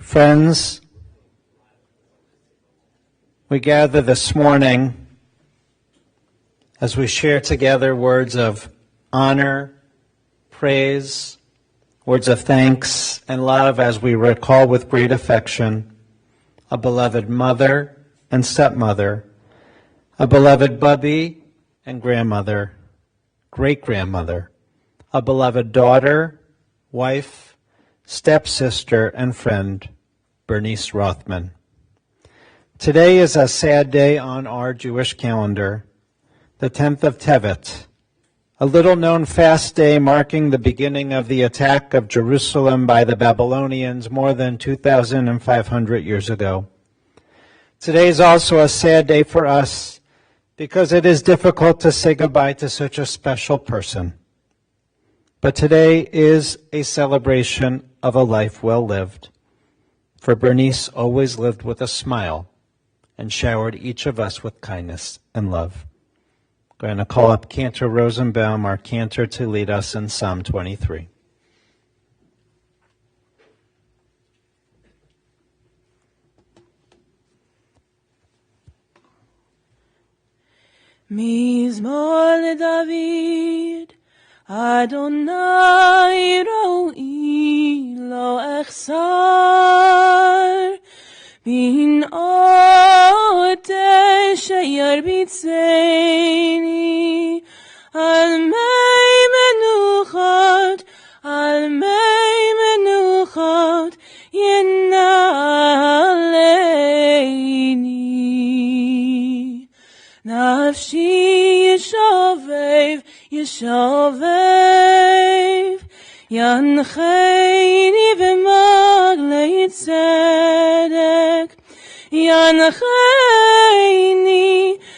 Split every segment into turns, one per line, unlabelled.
Friends, we gather this morning as we share together words of honor, praise, words of thanks and love as we recall with great affection a beloved mother and stepmother, a beloved bubby and grandmother, great-grandmother, a beloved daughter, wife, stepsister, and friend, Bernice Rothman. Today is a sad day on our Jewish calendar, the 10th of Tevet, a little-known fast day marking the beginning of the attack of Jerusalem by the Babylonians more than 2,500 years ago. Today is also a sad day for us because it is difficult to say goodbye to such a special person. But today is a celebration of a life well lived, for Bernice always lived with a smile and showered each of us with kindness and love. I'm going to call up Cantor Rosenbaum, our cantor, to lead us in Psalm 23.
Mizmor David, Adonai ro'i lo echsar, bin ote sheyer bitzeni, al mei menuchot, yenaleini. Nafshi yishovev, yancheini v'maglei tzedek, yancheini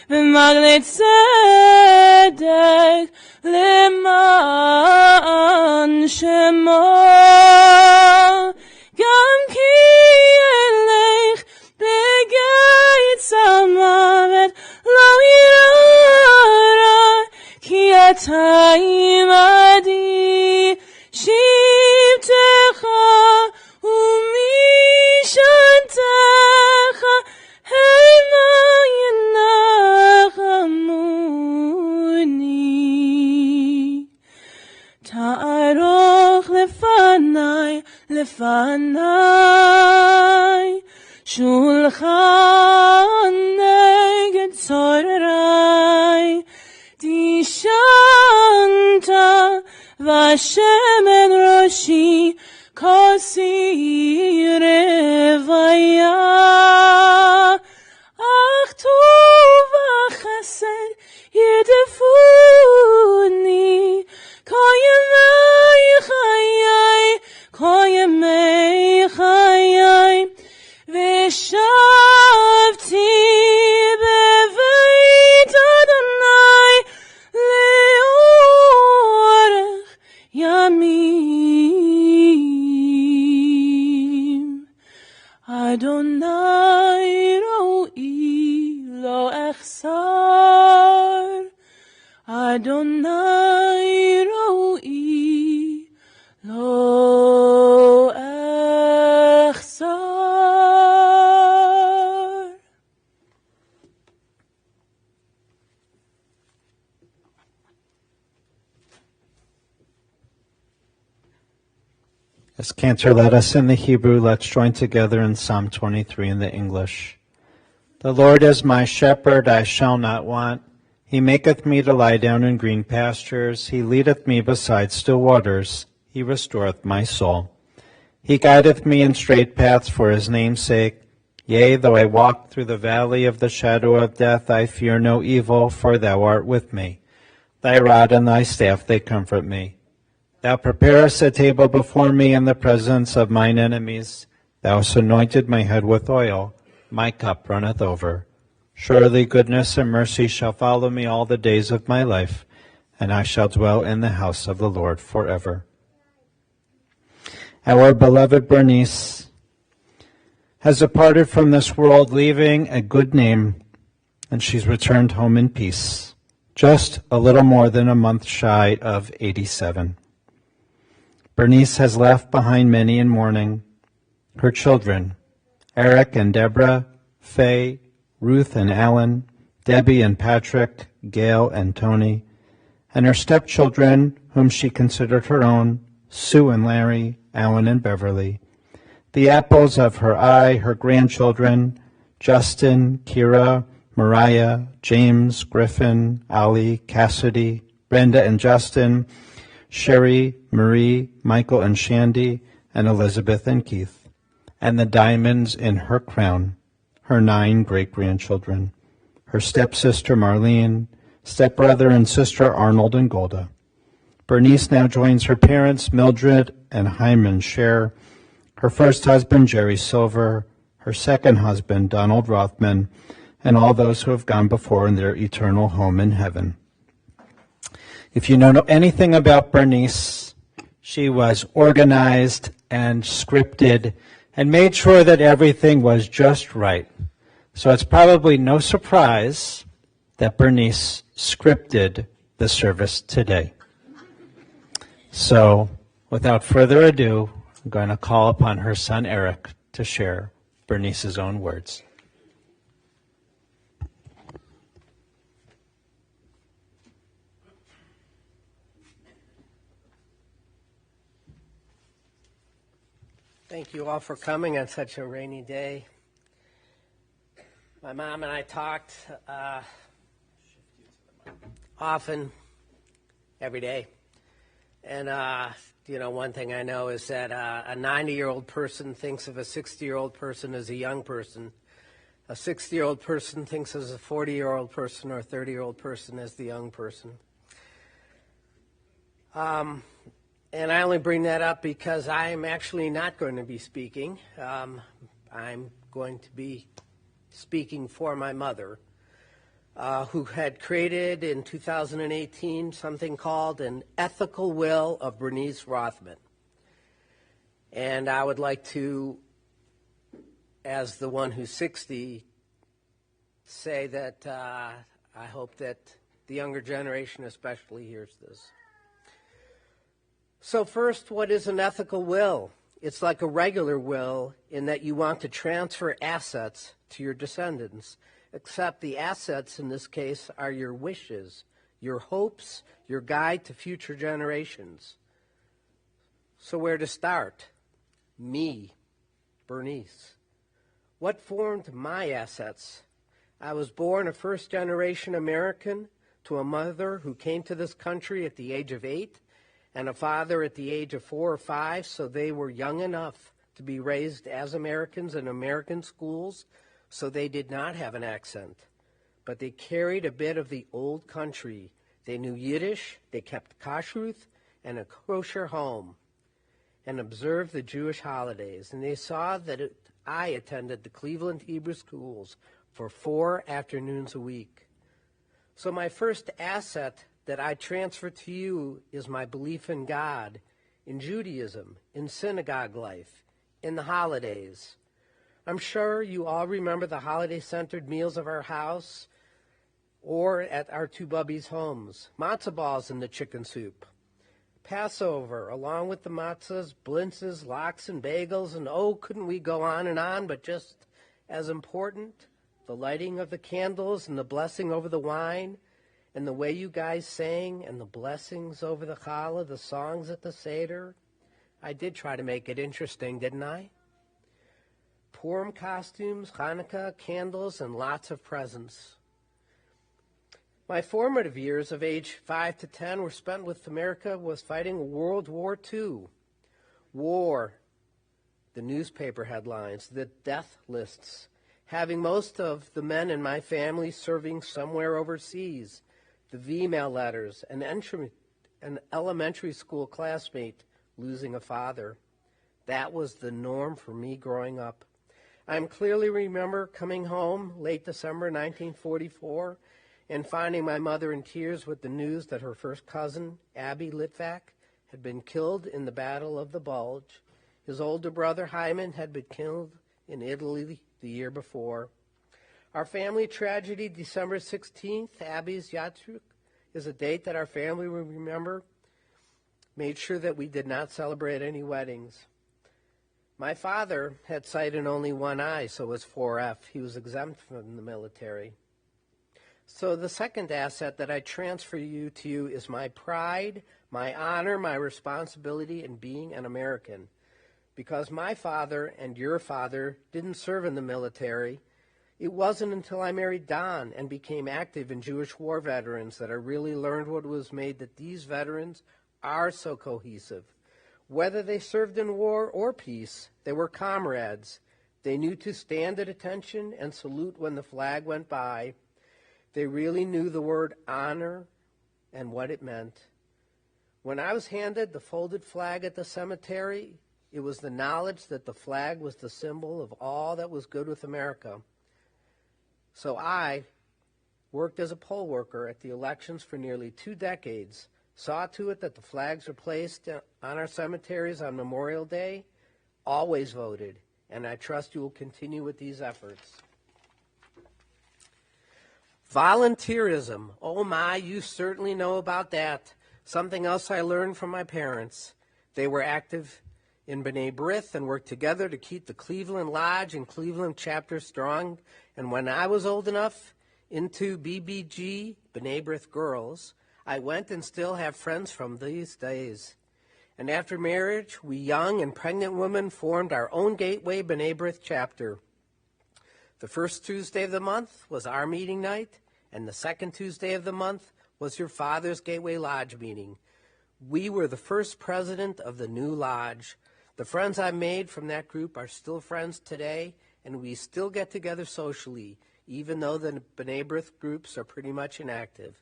v'maglei tzedek, leman shemo, gam ki elech begayitz hamavet, lo yirara, ki ata imadi, shivtecha umishantecha, hema yenachamuni. Ta'aroch lefanai, shulchan neged tzorai, dishanta v'shemen roshi, kosi revaya. Ach tu v'chesed yedefuni, koyemei chayai, v'shavti beveit Adonai le'orech yamim. Adonai ro'i lo echsar, Adonai ro'i lo echsar.
As Cantor led us in the Hebrew, let's join together in Psalm 23 in the English. The Lord is my shepherd, I shall not want. He maketh me to lie down in green pastures. He leadeth me beside still waters. He restoreth my soul. He guideth me in straight paths for his name's sake. Yea, though I walk through the valley of the shadow of death, I fear no evil, for thou art with me. Thy rod and thy staff, they comfort me. Thou preparest a table before me in the presence of mine enemies. Thou hast anointed my head with oil. My cup runneth over. Surely goodness and mercy shall follow me all the days of my life, and I shall dwell in the house of the Lord forever. Our beloved Bernice has departed from this world, leaving a good name, and she's returned home in peace, just a little more than a month shy of 87. Bernice has left behind many in mourning. her children, Eric and Deborah, Faye, Ruth and Alan, Debbie and Patrick, Gail and Tony, and her stepchildren, whom she considered her own, Sue and Larry, Alan and Beverly, the apples of her eye, her grandchildren, Justin, Kira, Mariah, James, Griffin, Ali, Cassidy, Brenda and Justin, Sherry, Marie, Michael and Shandy, and Elizabeth and Keith, and the diamonds in her crown, her 9 great-grandchildren, her stepsister Marlene, stepbrother and sister Arnold and Golda. Bernice now joins her parents, Mildred and Hyman Scher, her first husband, Jerry Silver, her second husband, Donald Rothman, and all those who have gone before in their eternal home in heaven. If you know anything about Bernice, she was organized and scripted and made sure that everything was just right. So it's probably no surprise that Bernice scripted the service today. So without further ado, I'm going to call upon her son Eric to share Bernice's own words.
Thank you all for coming on such a rainy day. My mom and I talked often, every day. And, one thing I know is that a 90-year-old person thinks of a 60-year-old person as a young person. A 60-year-old person thinks of a 40-year-old person or a 30-year-old person as the young person. And I only bring that up because I am actually not going to be speaking. I'm going to be speaking for my mother, who had created in 2018 something called an ethical will of Bernice Rothman. And I would like to, as the one who's 60, say that I hope that the younger generation especially hears this. So first, what is an ethical will? It's like a regular will in that you want to transfer assets to your descendants, except the assets in this case are your wishes, your hopes, your guide to future generations. So where to start? Me, Bernice. What formed my assets? I was born a first-generation American to a mother who came to this country at the age of 8 and a father at the age of 4 or 5, so they were young enough to be raised as Americans in American schools, so they did not have an accent. But they carried a bit of the old country. They knew Yiddish, they kept kashrut and a kosher home, and observed the Jewish holidays. And they saw that I attended the Cleveland Hebrew schools for 4 afternoons a week. So my first asset that I transfer to you is my belief in God, in Judaism, in synagogue life, in the holidays. I'm sure you all remember the holiday-centered meals of our house or at our 2 bubbies' homes. Matzah balls and the chicken soup. Passover, along with the matzahs, blintzes, lox, and bagels, and couldn't we go on and on, but just as important, the lighting of the candles and the blessing over the wine, and the way you guys sang, and the blessings over the challah, the songs at the Seder. I did try to make it interesting, didn't I? Purim costumes, Hanukkah, candles, and lots of presents. My formative years of age 5 to 10 were spent with America was fighting World War II. War, the newspaper headlines, the death lists, having most of the men in my family serving somewhere overseas, the V-mail letters, an elementary school classmate losing a father. That was the norm for me growing up. I clearly remember coming home late December 1944 and finding my mother in tears with the news that her first cousin, Abby Litvak, had been killed in the Battle of the Bulge. His older brother, Hyman, had been killed in Italy the year before. Our family tragedy, December 16th, Abby's Yatruk, is a date that our family will remember, made sure that we did not celebrate any weddings. My father had sight in only one eye, so was 4F. He was exempt from the military. So the second asset that I transfer to you is my pride, my honor, my responsibility in being an American. Because my father and your father didn't serve in the military, it wasn't until I married Don and became active in Jewish war veterans that I really learned what it was made that these veterans are so cohesive. Whether they served in war or peace, they were comrades. They knew to stand at attention and salute when the flag went by. They really knew the word honor and what it meant. When I was handed the folded flag at the cemetery, it was the knowledge that the flag was the symbol of all that was good with America. So I worked as a poll worker at the elections for nearly 2 decades, saw to it that the flags were placed on our cemeteries on Memorial Day, always voted, and I trust you will continue with these efforts. Volunteerism. Oh my, you certainly know about that. Something else I learned from my parents. They were active in B'nai B'rith and worked together to keep the Cleveland Lodge and Cleveland chapter strong. And when I was old enough, into BBG, B'nai B'rith Girls, I went and still have friends from these days. And after marriage, we young and pregnant women formed our own Gateway B'nai B'rith chapter. The first Tuesday of the month was our meeting night, and the second Tuesday of the month was your father's Gateway Lodge meeting. We were the first president of the new lodge. The friends I made from that group are still friends today, and we still get together socially, even though the B'nai B'rith groups are pretty much inactive.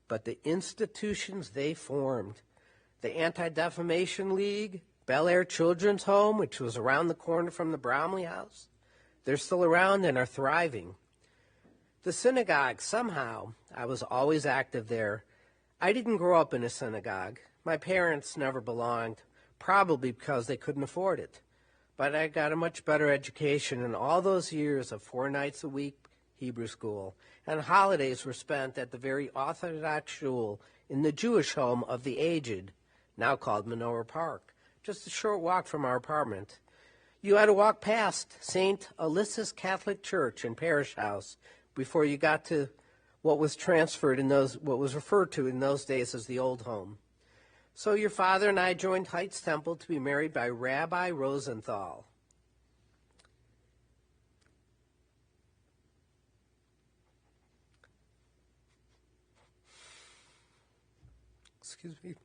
But the institutions they formed, the Anti-Defamation League, Bel Air Children's Home, which was around the corner from the Bromley House, they're still around and are thriving. The synagogue, somehow, I was always active there. I didn't grow up in a synagogue. My parents never belonged, probably because they couldn't afford it. But I got a much better education in all those years of 4 nights a week Hebrew school, and holidays were spent at the very Orthodox shul in the Jewish home of the aged, now called Menorah Park, just a short walk from our apartment. You had to walk past St. Alyssa's Catholic Church and Parish House before you got to what was referred to in those days as the old home. So your father and I joined Heights Temple to be married by Rabbi Rosenthal. Excuse me.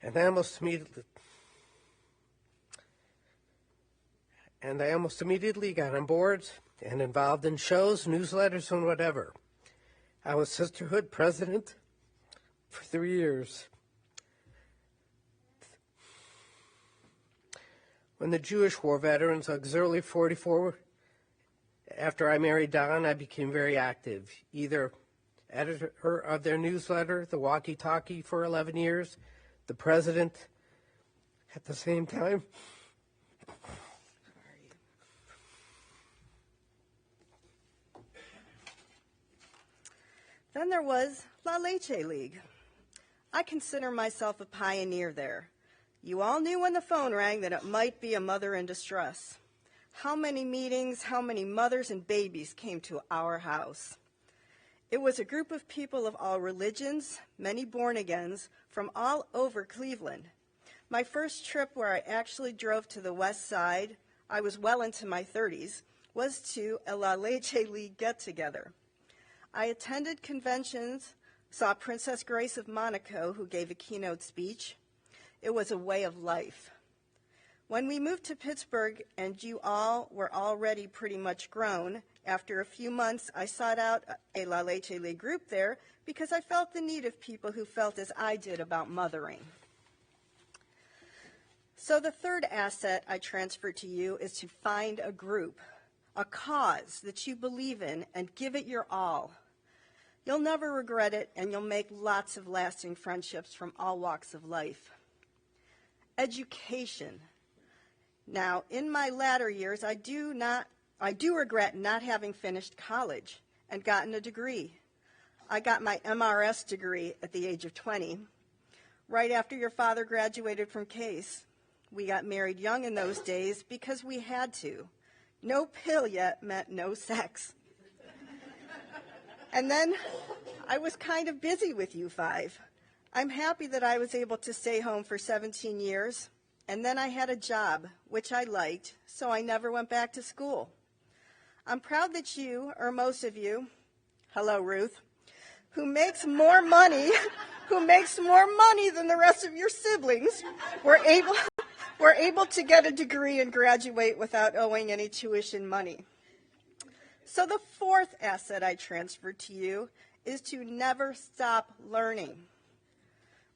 And I almost immediately got on board and involved in shows, newsletters, and whatever. I was Sisterhood president for 3 years. When the Jewish War Veterans Auxiliary 44, after I married Don, I became very active, either editor of their newsletter, The Walkie Talkie, for 11 years, the president at the same time.
Then there was La Leche League. I consider myself a pioneer there. You all knew when the phone rang that it might be a mother in distress. How many meetings, how many mothers and babies came to our house? It was a group of people of all religions, many born-agains, from all over Cleveland. My first trip where I actually drove to the west side, I was well into my 30s, was to a La Leche League get-together. I attended conventions, saw Princess Grace of Monaco, who gave a keynote speech. It was a way of life. When we moved to Pittsburgh and you all were already pretty much grown, after a few months I sought out a La Leche League group there because I felt the need of people who felt as I did about mothering. So the third asset I transfer to you is to find a group, a cause that you believe in, and give it your all. You'll never regret it, and you'll make lots of lasting friendships from all walks of life. Education. Now, in my latter years, I do regret not having finished college and gotten a degree. I got my MRS degree at the age of 20, right after your father graduated from Case. We got married young in those days because we had to. No pill yet meant no sex. And then I was kind of busy with you 5. I'm happy that I was able to stay home for 17 years, and then I had a job, which I liked, so I never went back to school. I'm proud that you, or most of you, hello Ruth, who makes more money than the rest of your siblings, were able to get a degree and graduate without owing any tuition money. So the 4th asset I transferred to you is to never stop learning.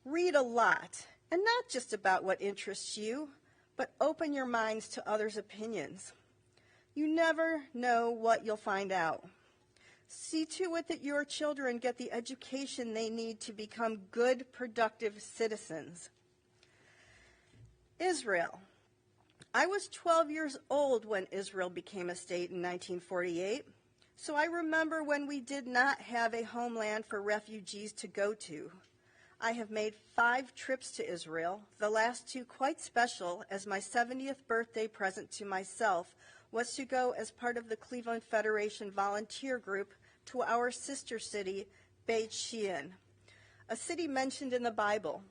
Read a lot, and not just about what interests you, but open your minds to others' opinions. You never know what you'll find out. See to it that your children get the education they need to become good, productive citizens. Israel. I was 12 years old when Israel became a state in 1948, so I remember when we did not have a homeland for refugees to go to. I have made 5 trips to Israel, the last 2 quite special, as my 70th birthday present to myself was to go as part of the Cleveland Federation volunteer group to our sister city, Beit Shean, a city mentioned in the Bible.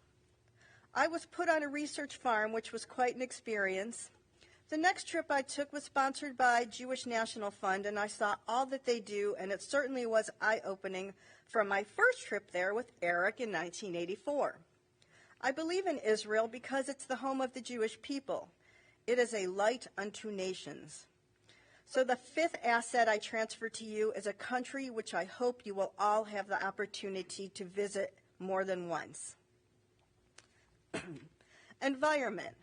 I was put on a research farm, which was quite an experience. The next trip I took was sponsored by Jewish National Fund, and I saw all that they do, and it certainly was eye-opening from my first trip there with Eric in 1984. I believe in Israel because it's the home of the Jewish people. It is a light unto nations. So the 5th asset I transfer to you is a country which I hope you will all have the opportunity to visit more than once. Environment.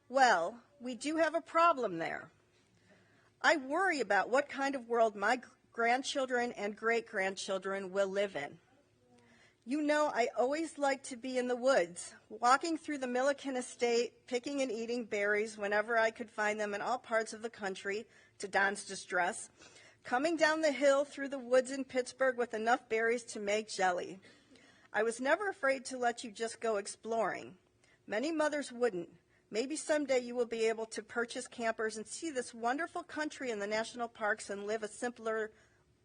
Well, we do have a problem there. I worry about what kind of world my grandchildren and great-grandchildren will live in. You know, I always like to be in the woods, walking through the Milliken estate, picking and eating berries whenever I could find them in all parts of the country, to Don's distress, coming down the hill through the woods in Pittsburgh with enough berries to make jelly. I was never afraid to let you just go exploring. Many mothers wouldn't. Maybe someday you will be able to purchase campers and see this wonderful country in the national parks and live a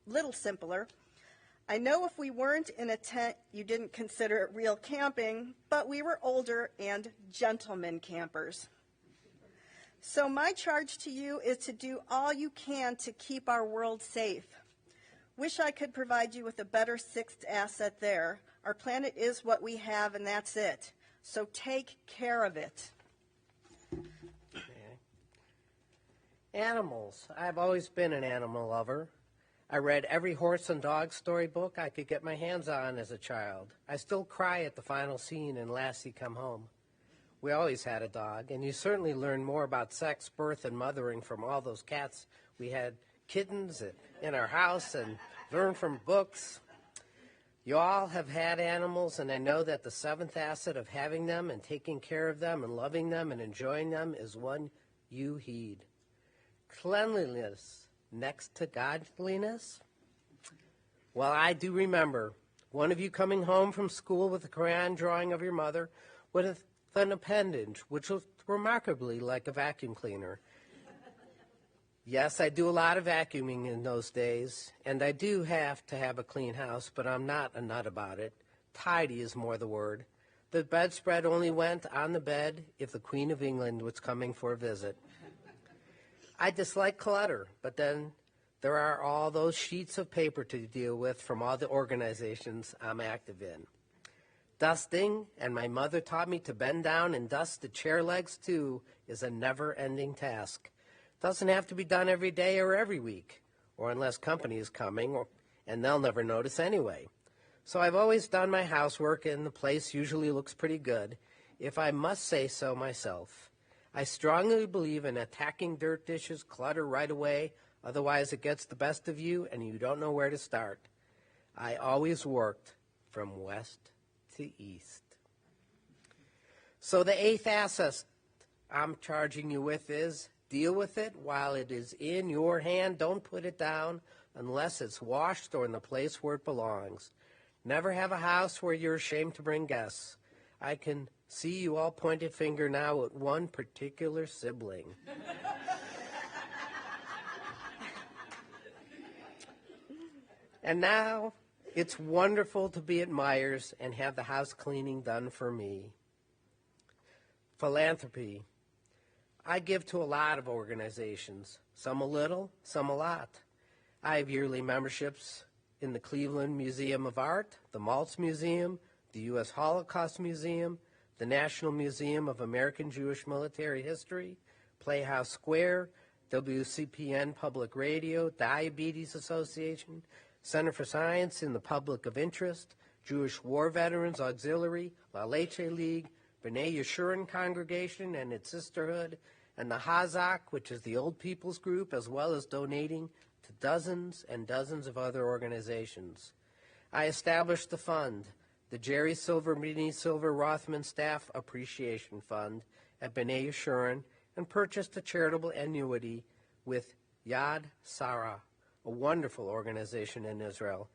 little simpler. I know if we weren't in a tent, you didn't consider it real camping, but we were older and gentlemen campers. So my charge to you is to do all you can to keep our world safe. Wish I could provide you with a better 6th asset there. Our planet is what we have, and that's it. So take care of it.
Animals. I've always been an animal lover. I read every horse and dog storybook I could get my hands on as a child. I still cry at the final scene in Lassie Come Home. We always had a dog, and you certainly learn more about sex, birth, and mothering from all those cats. We had kittens in our house and learned from books. You all have had animals, and I know that the 7th asset of having them and taking care of them and loving them and enjoying them is one you heed. Cleanliness next to godliness? Well, I do remember one of you coming home from school with a crayon drawing of your mother with an appendage, which was remarkably like a vacuum cleaner. Yes, I do a lot of vacuuming in those days, and I do have to have a clean house, but I'm not a nut about it. Tidy is more the word. The bedspread only went on the bed if the Queen of England was coming for a visit. I dislike clutter, but then there are all those sheets of paper to deal with from all the organizations I'm active in. Dusting, and my mother taught me to bend down and dust the chair legs too, is a never-ending task. Doesn't have to be done every day or every week, or unless company is coming, and they'll never notice anyway. So I've always done my housework, and the place usually looks pretty good, if I must say so myself. I strongly believe in attacking dirt dishes, clutter right away, otherwise it gets the best of you, and you don't know where to start. I always worked from west to east. So the 8th asset I'm charging you with is deal with it while it is in your hand. Don't put it down unless it's washed or in the place where it belongs. Never have a house where you're ashamed to bring guests. I can see you all point a finger now at one particular sibling. And now, it's wonderful to be at Myers and have the house cleaning done for me. Philanthropy. I give to a lot of organizations, some a little, some a lot. I have yearly memberships in the Cleveland Museum of Art, the Maltz Museum, the U.S. Holocaust Museum, the National Museum of American Jewish Military History, Playhouse Square, WCPN Public Radio, Diabetes Association, Center for Science in the Public of Interest, Jewish War Veterans Auxiliary, La Leche League, B'nai Yeshurun Congregation and its sisterhood, and the Hazak, which is the Old People's Group, as well as donating to dozens and dozens of other organizations. I established the fund, the Jerry Silver, Bernice Silver Rothman Staff Appreciation Fund at B'nai Yeshurun, and purchased a charitable annuity with Yad Sarah, a wonderful organization in Israel.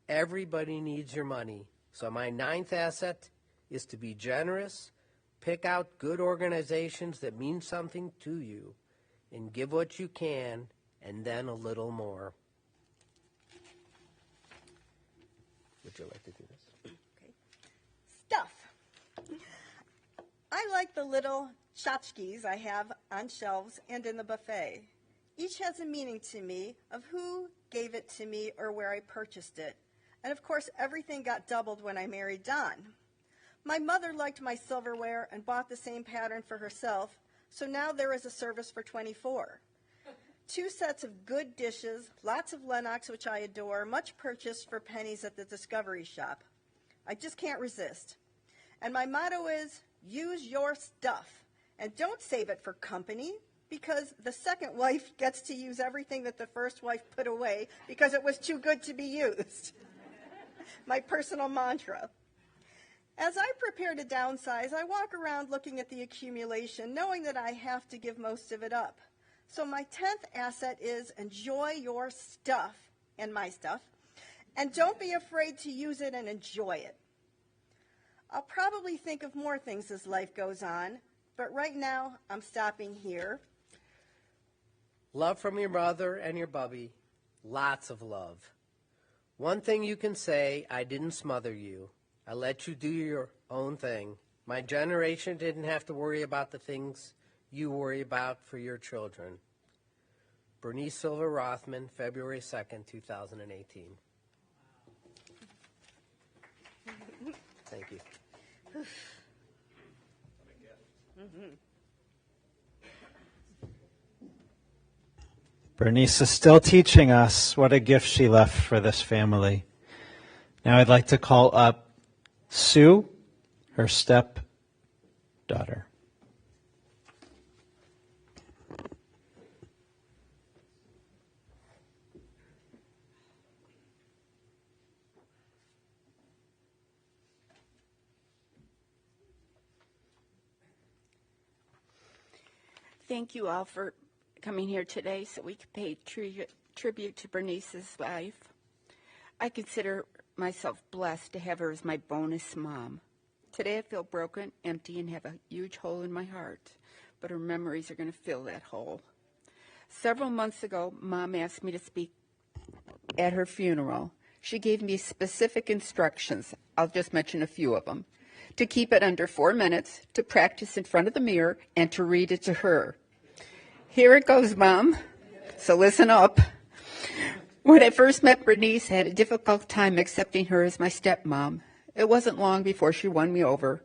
Everybody needs your money, so my ninth asset is to be generous, pick out good organizations that mean something to you, and give what you can, and then a little more. Would you like to do this?
Okay. Stuff. I like the little tchotchkes I have on shelves and in the buffet. Each has a meaning to me of who gave it to me or where I purchased it. And of course, everything got doubled when I married Don. My mother liked my silverware and bought the same pattern for herself, so now there is a service for 24. 2 sets of good dishes, lots of Lennox, which I adore, much purchased for pennies at the Discovery Shop. I just can't resist. And my motto is, use your stuff, and don't save it for company, because the second wife gets to use everything that the first wife put away because it was too good to be used. My personal mantra. As I prepare to downsize, I walk around looking at the accumulation, knowing that I have to give most of it up. So my 10th asset is enjoy your stuff, and my stuff, and don't be afraid to use it and enjoy it. I'll probably think of more things as life goes on, but right now I'm stopping here.
Love from your mother and your bubby, lots of love. One thing you can say, I didn't smother you. I let you do your own thing. My generation didn't have to worry about the things you worry about for your children. Bernice Silver Rothman, February 2nd, 2018. Thank you.
Bernice is still teaching us what a gift she left for this family. Now I'd like to call up Sue, her stepdaughter.
Thank you all for coming here today so we can pay tribute to Bernice's life. I consider myself blessed to have her as my bonus mom. Today I feel broken, empty, and have a huge hole in my heart, but her memories are going to fill that hole. Several months ago, Mom asked me to speak at her funeral. She gave me specific instructions, I'll just mention a few of them, to keep it under 4 minutes, to practice in front of the mirror, and to read it to her. Here it goes, Mom. So listen up. When I first met Bernice, I had a difficult time accepting her as my stepmom. It wasn't long before she won me over.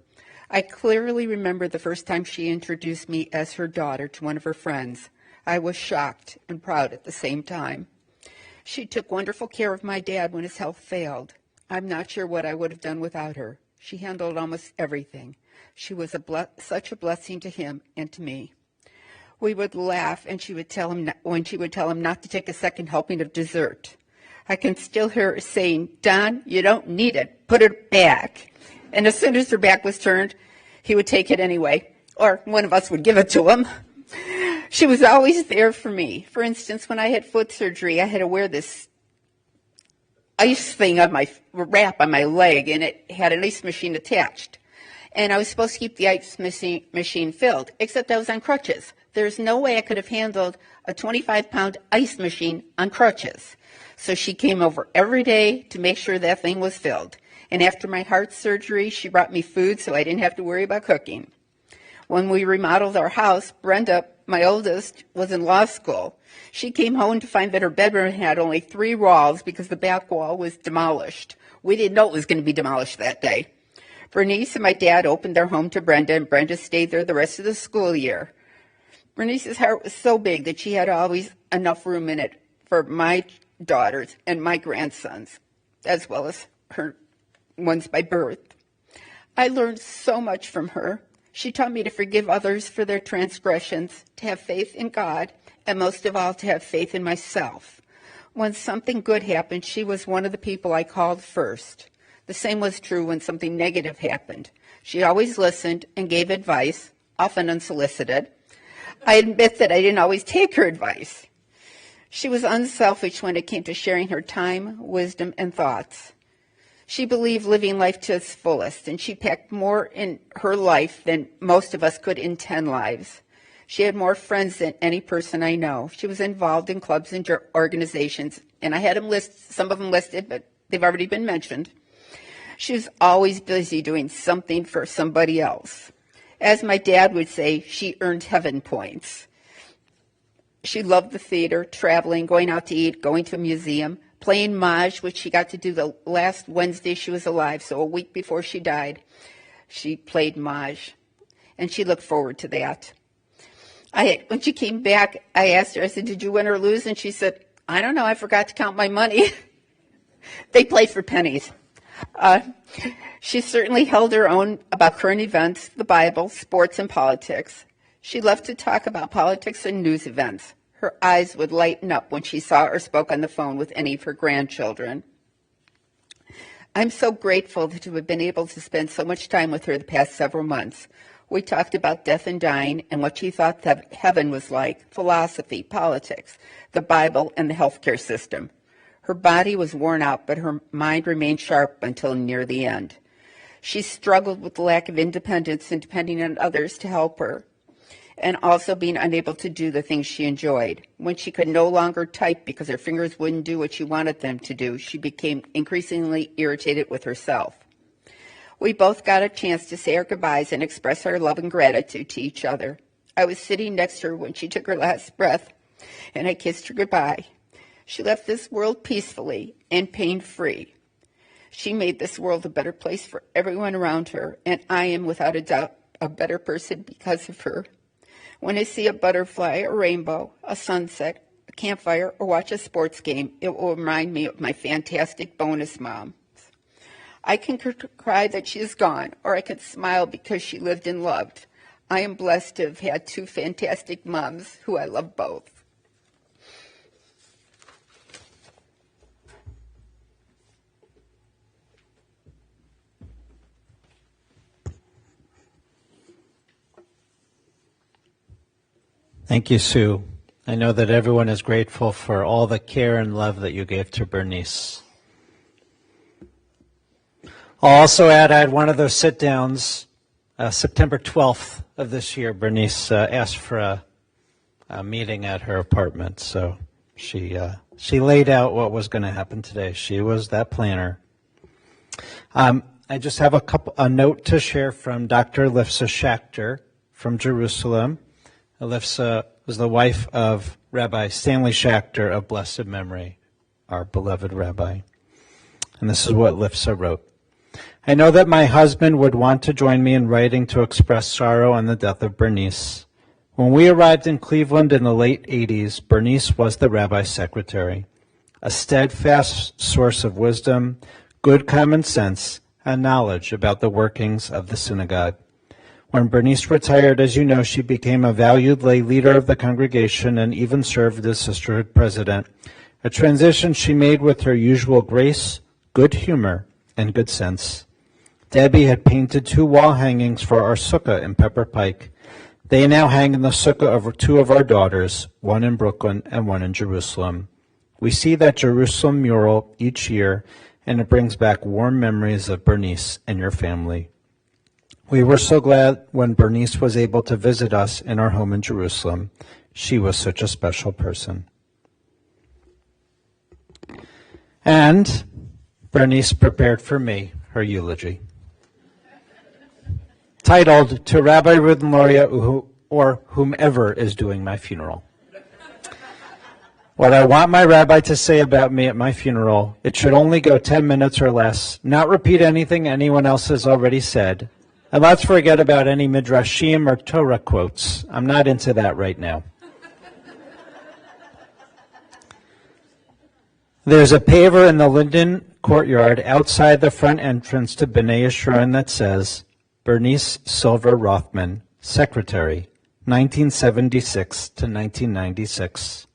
I clearly remember the first time she introduced me as her daughter to one of her friends. I was shocked and proud at the same time. She took wonderful care of my dad when his health failed. I'm not sure what I would have done without her. She handled almost everything. She was such a blessing to him and to me. We would laugh, and she would tell him not to take a second helping of dessert. I can still hear her saying, "Don, you don't need it. Put it back." And as soon as her back was turned, he would take it anyway, or one of us would give it to him. She was always there for me. For instance, when I had foot surgery, I had to wear this ice thing on my wrap on my leg, and it had an ice machine attached. And I was supposed to keep the ice machine filled, except I was on crutches. There's no way I could have handled a 25-pound ice machine on crutches. So she came over every day to make sure that thing was filled. And after my heart surgery, she brought me food so I didn't have to worry about cooking. When we remodeled our house, Brenda, my oldest, was in law school. She came home to find that her bedroom had only 3 walls because the back wall was demolished. We didn't know it was going to be demolished that day. Bernice and my dad opened their home to Brenda, and Brenda stayed there the rest of the school year. Bernice's heart was so big that she had always enough room in it for my daughters and my grandsons, as well as her ones by birth. I learned so much from her. She taught me to forgive others for their transgressions, to have faith in God, and most of all, to have faith in myself. When something good happened, she was one of the people I called first. The same was true when something negative happened. She always listened and gave advice, often unsolicited. I admit that I didn't always take her advice. She was unselfish when it came to sharing her time, wisdom, and thoughts. She believed living life to its fullest, and she packed more in her life than most of us could in 10 lives. She had more friends than any person I know. She was involved in clubs and organizations, and I had some of them listed, but they've already been mentioned. She was always busy doing something for somebody else. As my dad would say, she earned heaven points. She loved the theater, traveling, going out to eat, going to a museum, playing Maj, which she got to do the last Wednesday she was alive, so a week before she died. She played Maj, and she looked forward to that. When she came back, I asked her, I said, did you win or lose? And she said, I don't know, I forgot to count my money. They played for pennies. She certainly held her own about current events, the Bible, sports, and politics. She loved to talk about politics and news events. Her eyes would lighten up when she saw or spoke on the phone with any of her grandchildren. I'm so grateful to have been able to spend so much time with her the past several months. We talked about death and dying and what she thought that heaven was like, philosophy, politics, the Bible, and the healthcare system. Her body was worn out, but her mind remained sharp until near the end. She struggled with the lack of independence and depending on others to help her, and also being unable to do the things she enjoyed. When she could no longer type because her fingers wouldn't do what she wanted them to do, she became increasingly irritated with herself. We both got a chance to say our goodbyes and express our love and gratitude to each other. I was sitting next to her when she took her last breath, and I kissed her goodbye. She left this world peacefully and pain-free. She made this world a better place for everyone around her, and I am without a doubt a better person because of her. When I see a butterfly, a rainbow, a sunset, a campfire, or watch a sports game, it will remind me of my fantastic bonus mom. I can cry that she is gone, or I can smile because she lived and loved. I am blessed to have had 2 fantastic moms who I love both.
Thank you, Sue. I know that everyone is grateful for all the care and love that you gave to Bernice. I'll also add, I had one of those sit-downs, September 12th of this year. Bernice asked for a meeting at her apartment, so she laid out what was going to happen today. She was that planner. I just have a note to share from Dr. Lifsa Schachter from Jerusalem. Lifsa was the wife of Rabbi Stanley Schachter of blessed memory, our beloved rabbi. And this is what Lifsa wrote. I know that my husband would want to join me in writing to express sorrow on the death of Bernice. When we arrived in Cleveland in the late 80s, Bernice was the rabbi's secretary, a steadfast source of wisdom, good common sense, and knowledge about the workings of the synagogue. When Bernice retired, as you know, she became a valued lay leader of the congregation and even served as sisterhood president, a transition she made with her usual grace, good humor, and good sense. Debbie had painted 2 wall hangings for our sukkah in Pepper Pike. They now hang in the sukkah of 2 of our daughters, one in Brooklyn and one in Jerusalem. We see that Jerusalem mural each year, and it brings back warm memories of Bernice and your family. We were so glad when Bernice was able to visit us in our home in Jerusalem. She was such a special person. And Bernice prepared for me her eulogy, titled, "To Rabbi Reuben Luria or whomever is doing my funeral." What I want my rabbi to say about me at my funeral, it should only go 10 minutes or less, not repeat anything anyone else has already said, and let's forget about any midrashim or Torah quotes. I'm not into that right now. There's a paver in the Linden courtyard outside the front entrance to B'nai Yeshurun that says, Bernice Silver Rothman, Secretary, 1976 to 1996.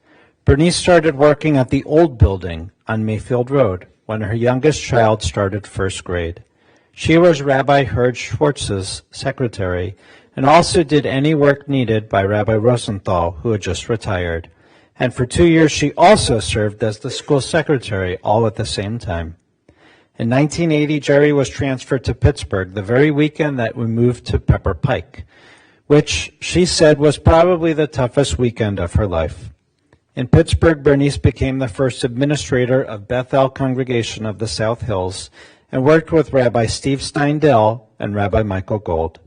Bernice started working at the old building on Mayfield Road when her youngest child started first grade. She was Rabbi Herd Schwartz's secretary and also did any work needed by Rabbi Rosenthal, who had just retired. And for 2 years, she also served as the school secretary, all at the same time. In 1980, Jerry was transferred to Pittsburgh the very weekend that we moved to Pepper Pike, which she said was probably the toughest weekend of her life. In Pittsburgh, Bernice became the first administrator of Bethel Congregation of the South Hills and worked with Rabbi Steve Steindel and Rabbi Michael Gold.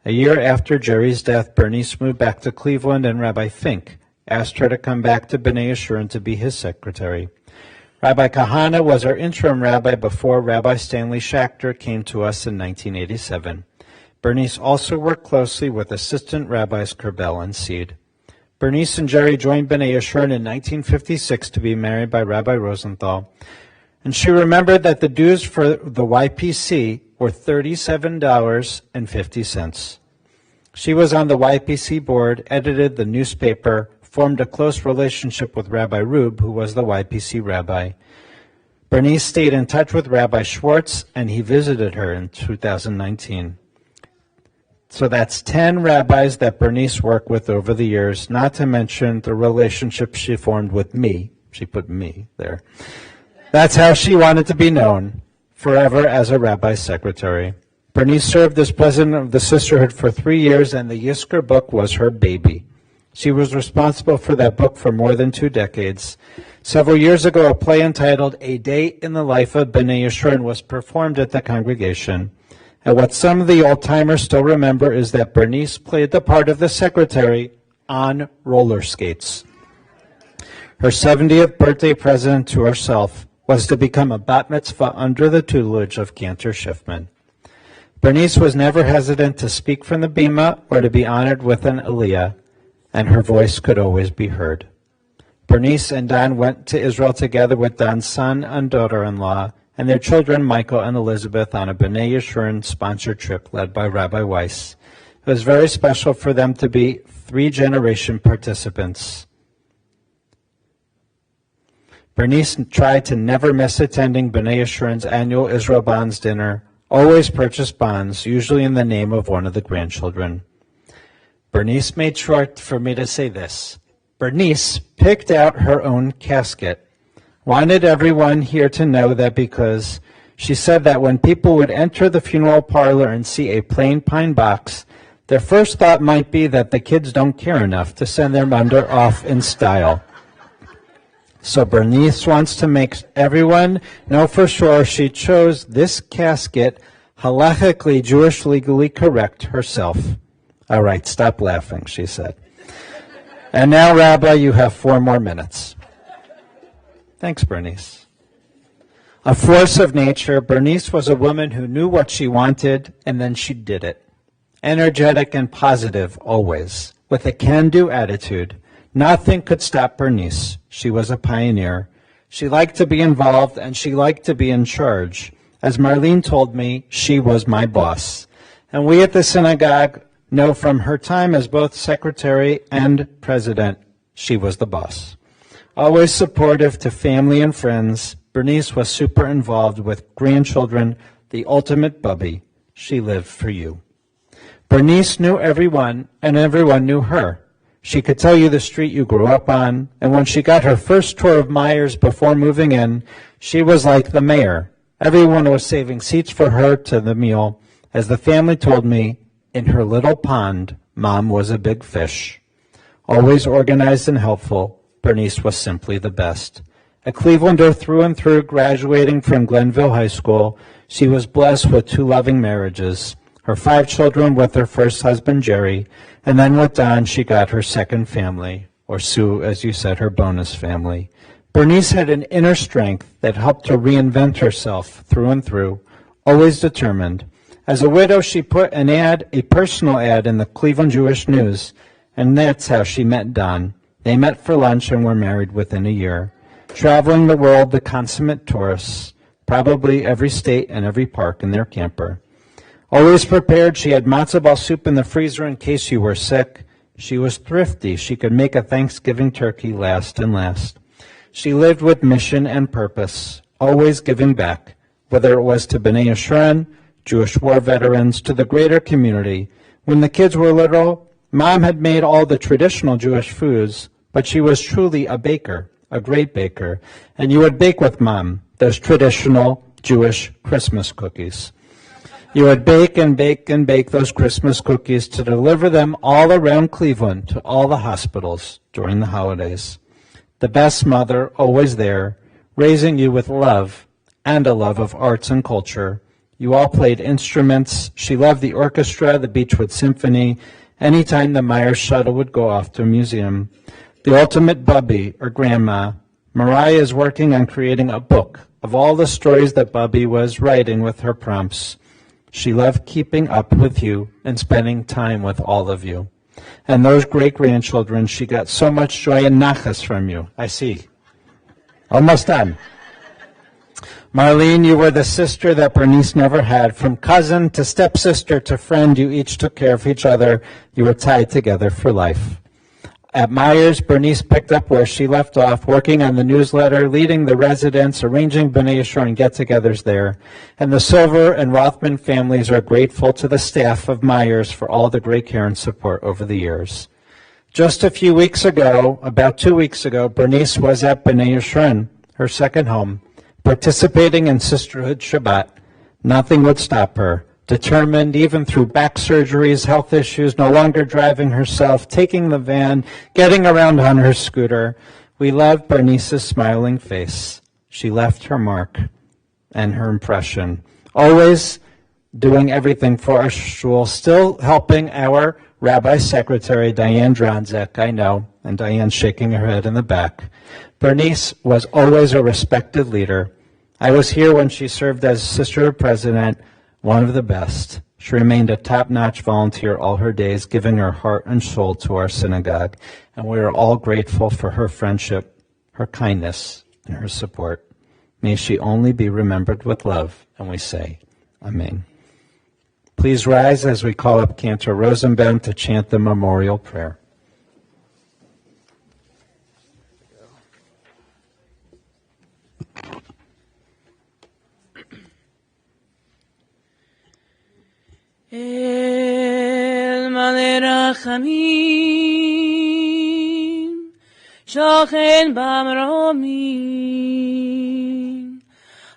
A year after Jerry's death, Bernice moved back to Cleveland, and Rabbi Fink asked her to come back to B'nai Yeshurun to be his secretary. Rabbi Kahana was our interim rabbi before Rabbi Stanley Schachter came to us in 1987. Bernice also worked closely with assistant rabbis Kerbel and Seed. Bernice and Jerry joined B'nai Yeshurun in 1956 to be married by Rabbi Rosenthal, and she remembered that the dues for the YPC were $37.50. She was on the YPC board, edited the newspaper, formed a close relationship with Rabbi Rube, who was the YPC rabbi. Bernice stayed in touch with Rabbi Schwartz, and he visited her in 2019. So that's 10 rabbis that Bernice worked with over the years, not to mention the relationship she formed with me. She put me there. That's how she wanted to be known, forever as a rabbi secretary. Bernice served as president of the Sisterhood for 3 years, and the Yizkor book was her baby. She was responsible for that book for more than 2 decades. Several years ago, a play entitled A Day in the Life of B'nai Yeshurun was performed at the congregation. And what some of the old-timers still remember is that Bernice played the part of the secretary on roller skates. Her 70th birthday present to herself was to become a bat mitzvah under the tutelage of Cantor Schiffman. Bernice was never hesitant to speak from the bima or to be honored with an aliyah, and her voice could always be heard. Bernice and Don went to Israel together with Don's son and daughter-in-law and their children, Michael and Elizabeth, on a B'nai Yeshurun sponsored trip led by Rabbi Weiss. It was very special for them to be 3-generation participants. Bernice tried to never miss attending B'nai Yeshurun's annual Israel Bonds dinner, always purchased bonds, usually in the name of one of the grandchildren. Bernice made sure for me to say this. Bernice picked out her own casket. Wanted everyone here to know that because she said that when people would enter the funeral parlor and see a plain pine box, their first thought might be that the kids don't care enough to send their mother off in style. So Bernice wants to make everyone know for sure she chose this casket halachically, Jewish legally correct herself. All right, stop laughing, she said. And now, Rabbi, you have 4 more minutes. Thanks, Bernice. A force of nature, Bernice was a woman who knew what she wanted, and then she did it. Energetic and positive, always, with a can-do attitude. Nothing could stop Bernice. She was a pioneer. She liked to be involved, and she liked to be in charge. As Marlene told me, she was my boss. And we at the synagogue know from her time as both secretary and president, she was the boss. Always supportive to family and friends, Bernice was super involved with grandchildren, the ultimate bubby. She lived for you. Bernice knew everyone, and everyone knew her. She could tell you the street you grew up on, and when she got her first tour of Myers before moving in, she was like the mayor. Everyone was saving seats for her to the meal. As the family told me, in her little pond, Mom was a big fish. Always organized and helpful, Bernice was simply the best. A Clevelander through and through, graduating from Glenville High School, she was blessed with 2 loving marriages, her 5 children with her first husband, Jerry, and then with Don, she got her second family, or Sue, as you said, her bonus family. Bernice had an inner strength that helped her reinvent herself through and through, always determined. As a widow, she put an ad, a personal ad, in the Cleveland Jewish News, and that's how she met Don. They met for lunch and were married within a year. Traveling the world, the consummate tourists, probably every state and every park in their camper. Always prepared, she had matzo ball soup in the freezer in case you were sick. She was thrifty. She could make a Thanksgiving turkey last and last. She lived with mission and purpose, always giving back, whether it was to B'nai Yeshurun, Jewish war veterans, to the greater community. When the kids were little, Mom had made all the traditional Jewish foods, but she was truly a baker, a great baker, and you would bake with Mom those traditional Jewish Christmas cookies. You would bake and bake and bake those Christmas cookies to deliver them all around Cleveland to all the hospitals during the holidays. The best mother, always there, raising you with love and a love of arts and culture. You all played instruments. She loved the orchestra, the Beechwood Symphony, anytime the Myers shuttle would go off to a museum. The ultimate Bubby, or Grandma. Mariah is working on creating a book of all the stories that Bubby was writing with her prompts. She loved keeping up with you and spending time with all of you. And those great-grandchildren, she got so much joy and nachas from you. I see. Almost done. Marlene, you were the sister that Bernice never had. From cousin to stepsister to friend, you each took care of each other. You were tied together for life. At Myers, Bernice picked up where she left off, working on the newsletter, leading the residents, arranging B'nai Yeshurun get-togethers there. And the Silver and Rothman families are grateful to the staff of Myers for all the great care and support over the years. Just a few weeks ago, about 2 weeks ago, Bernice was at B'nai Yeshurun, her second home, participating in Sisterhood Shabbat. Nothing would stop her. Determined, even through back surgeries, health issues, no longer driving herself, taking the van, getting around on her scooter. We loved Bernice's smiling face. She left her mark and her impression. Always doing everything for our shul, still helping our rabbi secretary, Diane Dronzek, I know, and Diane's shaking her head in the back. Bernice was always a respected leader. I was here when she served as sisterhood president, one of the best. She remained a top-notch volunteer all her days, giving her heart and soul to our synagogue, and we are all grateful for her friendship, her kindness, and her support. May she only be remembered with love, and we say, Amen. Please rise as we call up Cantor Rosenbaum to chant the memorial prayer.
El male rachamim, shochen b'amromim,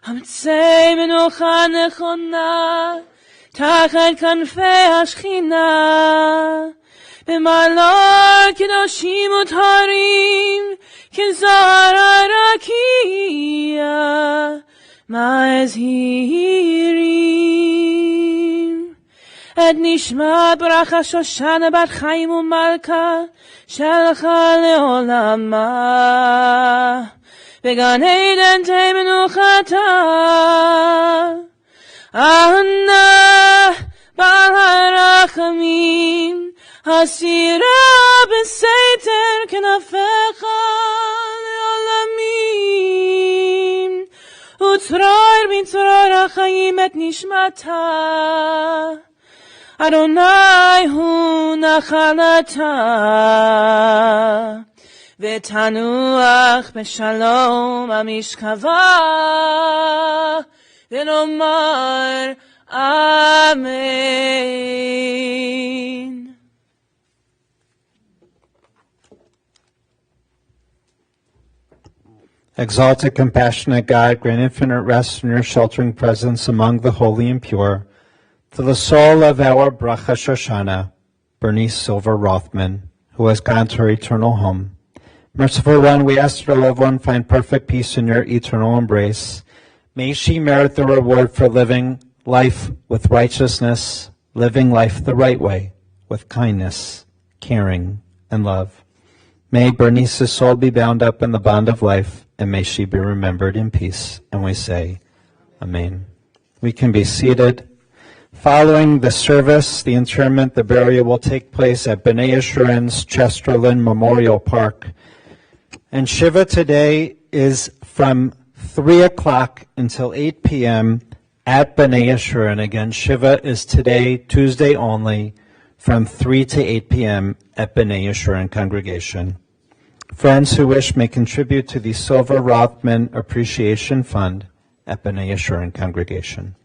hamtzei menucha nechona, tachat kanfei hashchina, b'malor kedoshim utarim, k'zohar harakia, ma'ezhirim. Et nishmat bracha Shoshana bat Chaim u'Malka shelcha le'olama began Eden tei menuchata Anna bal harachamim hasira b'seiter kenafecha le'olamim u'tzroir b'tzroir ha'chaim et nishmata Adonai hu nachalata v'tanuach b'shalom amishkava v'nomar Amen.
Exalted, compassionate God, grant infinite rest in your sheltering presence among the holy and pure, to the soul of our Bracha Shoshana, Bernice Rothman, who has gone to her eternal home. Merciful One, we ask that her loved one find perfect peace in your eternal embrace. May she merit the reward for living life with righteousness, living life the right way, with kindness, caring, and love. May Bernice's soul be bound up in the bond of life, and may she be remembered in peace. And we say, Amen. We can be seated. Following the service, the interment, the burial will take place at B'nai Yeshurun's Chesterland Memorial Park. And Shiva today is from 3 o'clock until 8 p.m. at B'nai Yeshurun. Again, Shiva is today, Tuesday only, from 3 to 8 p.m. at B'nai Yeshurun congregation. Friends who wish may contribute to the Silver Rothman Appreciation Fund at B'nai Yeshurun congregation.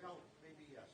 No, maybe yes.